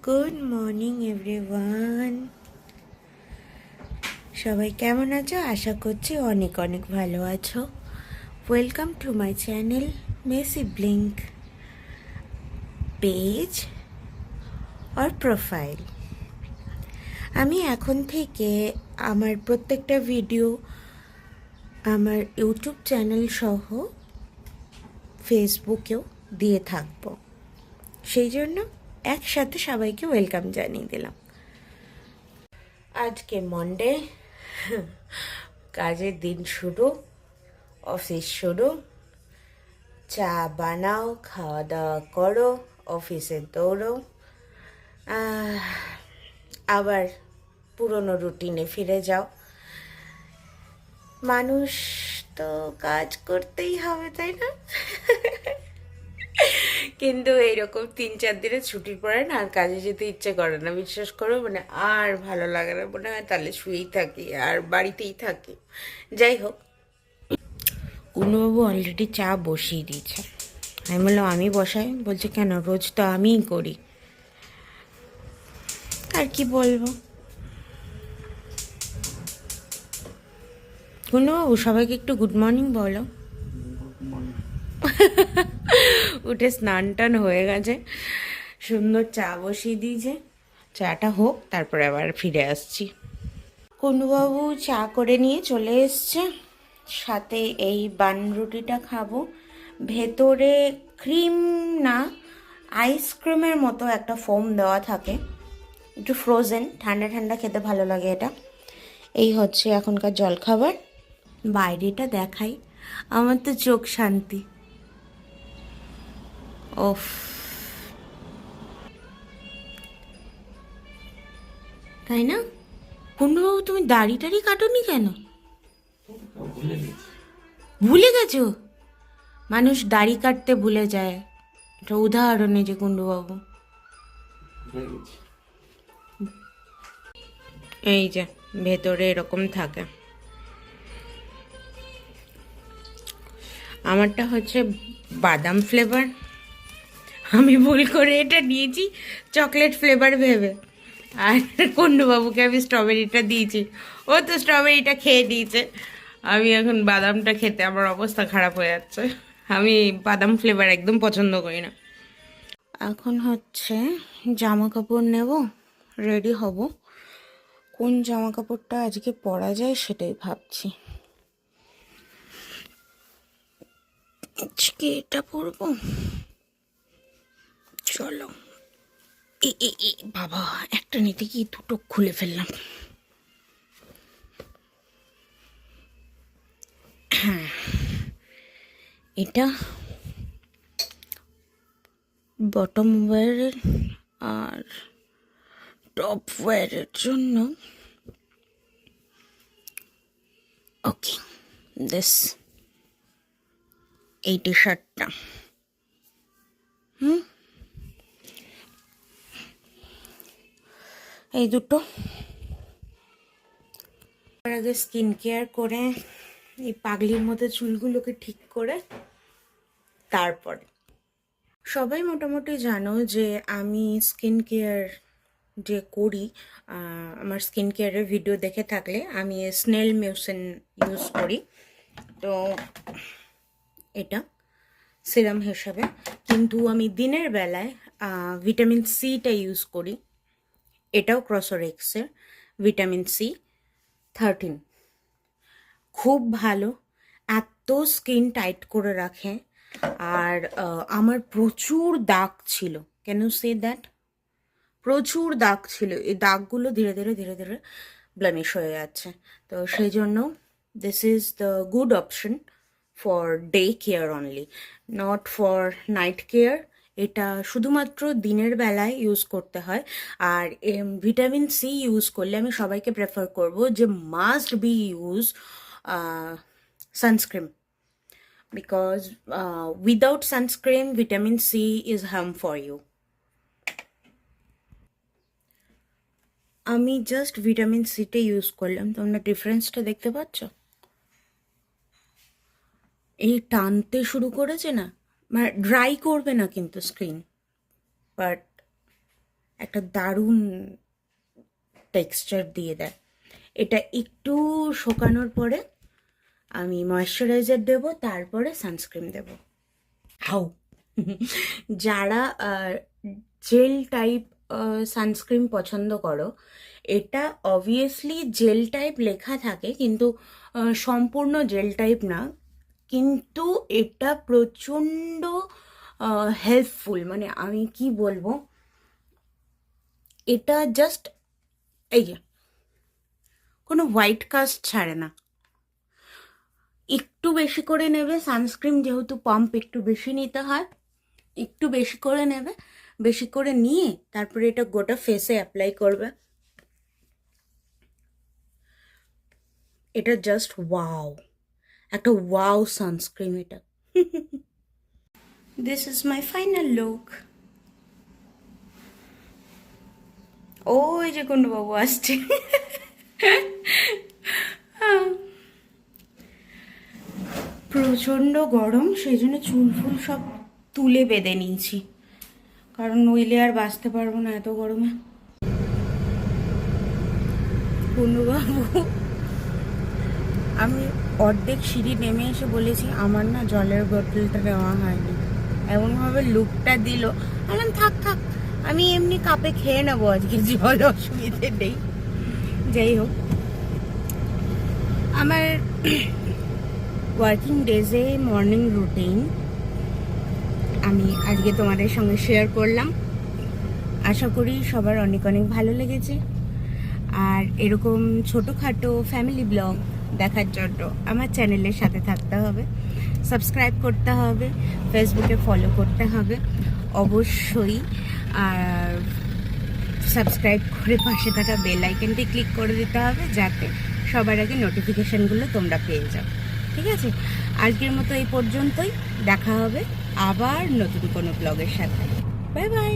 Good morning everyone. সবাই কেমন আছো? আশা করছি অনেক অনেক ভালো আছো। Welcome to my channel messy blink page আর প্রোফাইল। আমি এখন থেকে আমার প্রত্যেকটা ভিডিও আমার ইউটিউব চ্যানেল সহ ফেসবুকেও দিয়ে থাকবো, সেই জন্য একসাথে সবাইকে ওয়েলকাম জানিয়ে দিলাম। আজকে মন্ডে, কাজের দিন শুরু, অফিস শুরু। চা বানাও, খাওয়া দাওয়া করো, অফিসে দৌড়ো, আবার পুরনো রুটিনে ফিরে যাও। মানুষ তো কাজ করতেই হবে, তাই না? কিন্তু এইরকম 3-4 দিনের ছুটির পরে না আর কাজে যেতে ইচ্ছে করে না, বিশ্বাস করো। মানে আর ভালো লাগে না, মনে হয় তাহলে শুয়েই থাকি আর বাড়িতেই থাকি। যাই হোক, কুনুবাবু অলরেডি চা বসিয়ে দিয়েছে। আমি বললাম আমি বসাই, বলছে কেন, রোজ তো আমিই করি। আর কি বলবো। কুনুবাবু সবাইকে একটু গুড মর্নিং বলো। উঠে স্নান টান হয়ে গেছে, সুন্দর চা বসিয়ে দিয়েছে। চাটা হোক, তারপরে আবার ফিরে আসছি। কুনুবাবু চা করে নিয়ে চলে এসছে, সাথে এই বান রুটিটা খাবো। ভেতরে ক্রিম না, আইসক্রিমের মতো একটা ফোম দেওয়া থাকে, একটু ফ্রোজেন, ঠান্ডা ঠান্ডা খেতে ভালো লাগে এটা। এই হচ্ছে এখনকার জলখাবার। বাইরেটা দেখাই, আমার তো চোখ শান্তি। ওফ, তাই না? কুন্ডুবাবু তুমি দাড়ি টাড়ি কাটোনি কেন? ভুলে গেছো? মানুষ দাড়ি কাটতে ভুলে যায়, এটা উদাহরণ এই যে কুন্ডুবাবু। এই যে ভেতরে এরকম থাকে। আমারটা হচ্ছে বাদাম ফ্লেভার, আমি ভুল করে এটা নিয়েছি চকলেট ফ্লেভার ভেবে। আর কুন্ডুবাবুকে আমি স্ট্রবেরিটা দিয়েছি, ও তো স্ট্রবেরিটা খেয়ে দিয়েছে। আমি এখন বাদামটা খেতে আমার অবস্থা খারাপ হয়ে যাচ্ছে। আমি বাদাম ফ্লেভার একদম পছন্দ করি না। এখন হচ্ছে জামা কাপড় নেব, রেডি হব। কোন জামা কাপড়টা আজকে পরা যায় সেটাই ভাবছি। আজকে এটা পরবো, চলো। বাবা, একটা নিতে কি দুটো খুলে ফেললাম। এটা বটম ওয়্যারের আর টপ ওয়্যারের জন্য। ওকে, দিস এই টি শার্টটা, এই দুটো। তার আগে স্কিন কেয়ার করে এই পাগলির মতো চুলগুলোকে ঠিক করে তারপরে। সবাই মোটামুটি জানো যে আমি স্কিন কেয়ার যে করি, আমার স্কিন কেয়ারের ভিডিও দেখে থাকলে আমি স্নেল মিউসিন ইউজ করি। তো এটা সিরাম হিসাবে, কিন্তু আমি দিনের বেলায় ভিটামিন সিটা ইউজ করি। এটাও ক্রসোরেক্সের ভিটামিন C13, খুব ভালো, এত স্কিন টাইট করে রাখে। আর আমার প্রচুর দাগ ছিল, ক্যান ইউ সে দ্যাট? প্রচুর দাগ ছিল, এই দাগগুলো ধীরে ধীরে ধীরে ধীরে ব্লেমিশ হয়ে যাচ্ছে। তো সেই জন্য this is the good option for day care only, not for night care. এটা শুধুমাত্র দিনের বেলায় ইউজ করতে হয়। আর ভিটামিন সি ইউজ করলে আমি সবাইকে প্রেফার করব যে must be use sunscreen, because without sunscreen vitamin C is harm for you. আমি জাস্ট ভিটামিন সিটা ইউজ করলাম, তোমরা ডিফারেন্সটা দেখতে পাচ্ছ? এই টানতে শুরু করেছে না, মানে ড্রাই করবে না কিন্তু স্ক্রিন, বাট একটা দারুণ টেক্সচার দিয়ে দেয়। এটা একটু শুকানোর পরে আমি ময়েশ্চারাইজার দেব, তারপরে সানস্ক্রিন দেব। হাউ যারা জেল টাইপ সানস্ক্রিন পছন্দ করো, এটা অবভিয়াসলি জেল টাইপ লেখা থাকে কিন্তু সম্পূর্ণ জেল টাইপ না, কিন্তু এটা প্রচণ্ড হেল্পফুল। মানে আমি কি বলবো, এটা জাস্ট এই যে কোনো হোয়াইট কাস্ট ছাড়ে না। একটু বেশি করে নেবে সানস্ক্রিন, যেহেতু পাম্প একটু বেশি নিতে হয়, একটু বেশি করে নেবে, বেশি করে নিয়ে তারপরে এটা গোটা ফেসে অ্যাপ্লাই করবে। এটা জাস্ট ওয়াও, একটা ওয়াও সানস্ক্রিন এটা। This is my final look. ওই যে কুণ্ডবাবু আসছে। প্রচণ্ড গরম, সেই জন্য চুল ফুল সব তুলে বেঁধে নিয়েছি, কারণ নইলে আর বাঁচতে পারবো না এত গরমে। কুণ্ডবাবু, আমি অর্ধেক সিঁড়ি নেমে এসে বলেছি আমার না জলের বোতলটা নেওয়া হয়নি, এমনভাবে লুকটা দিল। বললাম থাক থাক, আমি এমনি কাপে খেয়ে নেবো আজকে, জল অসুবিধে নেই। যাই হোক, আমার ওয়ার্কিং ডেজে মর্নিং রুটিন আমি আজকে তোমাদের সঙ্গে শেয়ার করলাম। আশা করি সবার অনেক অনেক ভালো লেগেছে। আর এরকম ছোটোখাটো ফ্যামিলি ব্লগ দেখার জন্য আমার চ্যানেলের সাথে থাকতে হবে, সাবস্ক্রাইব করতে হবে, ফেসবুকে ফলো করতে হবে অবশ্যই। আর সাবস্ক্রাইব করে পাশে থাকা বেল আইকনটি ক্লিক করে দিতে হবে, যাতে সবার আগে নোটিফিকেশানগুলো তোমরা পেয়ে যাও। ঠিক আছে, আজকের মতো এই পর্যন্তই। দেখা হবে আবার নতুন কোনো ব্লগের সাথে। Bye bye.